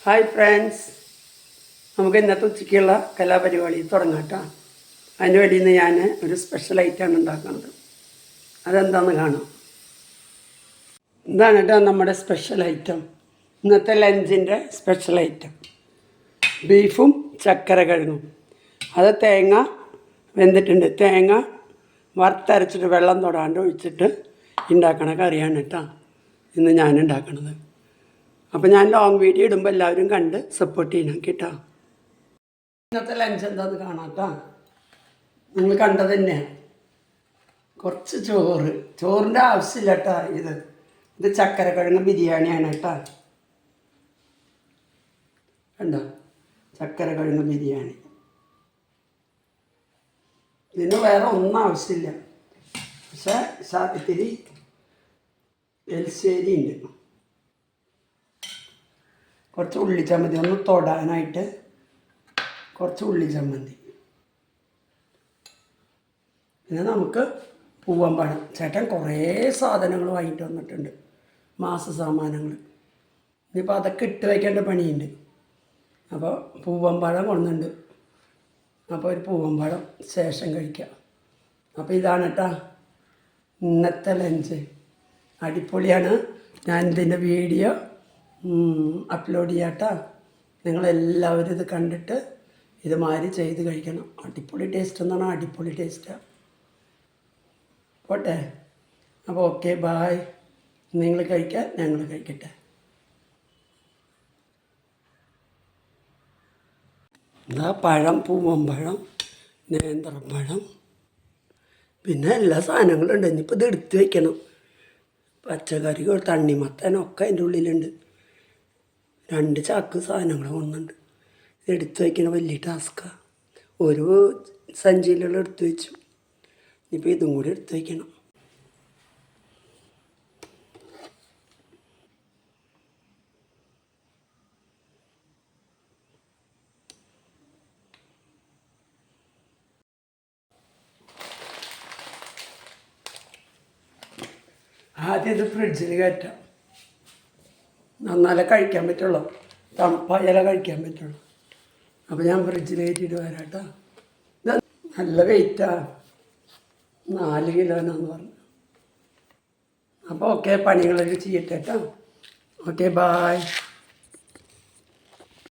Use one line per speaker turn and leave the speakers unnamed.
Hi friends, നമുക്ക് ഇന്നത്തെ ഉച്ചയ്ക്കുള്ള കലാപരിപാടി തുടങ്ങാം കേട്ടോ. അതിന് വേണ്ടി ഇന്ന് ഞാൻ ഒരു സ്പെഷ്യൽ ഐറ്റമാണ് ഉണ്ടാക്കുന്നത്. അതെന്താണെന്ന് കാണാം. ഇതാണ് കേട്ടോ നമ്മുടെ സ്പെഷ്യൽ ഐറ്റം, ഇന്നത്തെ ലഞ്ചിൻ്റെ സ്പെഷ്യൽ ഐറ്റം. ബീഫും ചക്കര കിഴങ്ങും. അത് തേങ്ങ വെന്തിട്ടുണ്ട്. തേങ്ങ വറുത്തരച്ചിട്ട് വെള്ളം തൊടാണ്ട് ഒഴിച്ചിട്ട് ഉണ്ടാക്കണ കറിയാണ് കേട്ടോ ഇന്ന് ഞാൻ ഉണ്ടാക്കണത്. അപ്പോൾ ഞാൻ ലോങ് വീഡിയോ ഇടുമ്പോൾ എല്ലാവരും കണ്ട് സപ്പോർട്ട് ചെയ്യണം കേട്ടോ. ഇന്നത്തെ ലഞ്ച് എന്താണെന്ന് കാണാം കേട്ടോ. നിങ്ങൾ കണ്ടത് തന്നെയാണ്. കുറച്ച് ചോറിൻ്റെ ആവശ്യമില്ല കേട്ടോ. ഇത് ചക്കര കിഴങ്ങ് ബിരിയാണിയാണ് കേട്ടോ. കണ്ടോ, ചക്കര കിഴങ്ങ് ബിരിയാണി. ഇതിന് വേറെ ഒന്നും ആവശ്യമില്ല. പക്ഷേ ഇത്തിരി എൽശ്ശേരി ഉണ്ട്, കുറച്ച് ഉള്ളിച്ചമ്മന്തി ഒന്ന് തൊടാനായിട്ട്, കുറച്ച് ഉള്ളിച്ചമ്മന്തി. പിന്നെ നമുക്ക് പൂവമ്പഴം. ചേട്ടൻ കുറേ സാധനങ്ങൾ വാങ്ങിയിട്ട് വന്നിട്ടുണ്ട്, മാസസാമാനങ്ങൾ. ഇനിയിപ്പോൾ അതൊക്കെ ഇട്ട് വയ്ക്കേണ്ട പണിയുണ്ട്. അപ്പോൾ പൂവമ്പഴം കൊണ്ടുണ്ട്. അപ്പോൾ ഒരു പൂവമ്പഴം ശേഷം കഴിക്കാം. അപ്പോൾ ഇതാണ് കേട്ടോ ഇന്നത്തെ ലഞ്ച്. അടിപൊളിയാണ്. ഞാൻ ഇതിൻ്റെ വീഡിയോ അപ്ലോഡ് ചെയ്യാം കേട്ടോ. നിങ്ങളെല്ലാവരും ഇത് കണ്ടിട്ട് ഇതുമാതിരി ചെയ്ത് കഴിക്കണം. അടിപൊളി ടേസ്റ്റ് എന്നാണ്, അടിപൊളി ടേസ്റ്റാണ്. പോട്ടെ. അപ്പോൾ ഓക്കെ, ബായ്. നിങ്ങൾ കഴിക്കാം, ഞങ്ങൾ കഴിക്കട്ടെ. എന്താ പഴം, പൂവമ്പഴം, നേന്ത്രപ്പഴം, പിന്നെ എല്ലാ സാധനങ്ങളും ഉണ്ട്. ഇനിയിപ്പോൾ ഇത് എടുത്ത് വയ്ക്കണം. പച്ചക്കറികൾ, തണ്ണിമത്തനൊക്കെ അതിൻ്റെ ഉള്ളിലുണ്ട്. 2 ചാക്ക് സാധനങ്ങൾ കൊണ്ടുണ്ട്. ഇത് എടുത്ത് വയ്ക്കണ വലിയ ടാസ്ക്കാണ്. ഒരു സഞ്ചിയിലുള്ള എടുത്ത് വെച്ചു. ഇനിയിപ്പോൾ ഇതും കൂടി എടുത്ത് വയ്ക്കണം. ആദ്യം ഇത് ഫ്രിഡ്ജിൽ കയറ്റാം. നന്നാലേ കഴിക്കാൻ പറ്റുള്ളൂ, തണുപ്പായാലേ കഴിക്കാൻ പറ്റുള്ളൂ. അപ്പോൾ ഞാൻ ഫ്രിഡ്ജിൽ കയറ്റിയിട്ട് വരാം കേട്ടോ. ഇത് നല്ല വെയിറ്റാണ്, 4 കിലോനാന്ന് പറഞ്ഞു. അപ്പോൾ ഓക്കെ, പണികളൊക്കെ ചെയ്യട്ടെ കേട്ടോ. Okay, bye.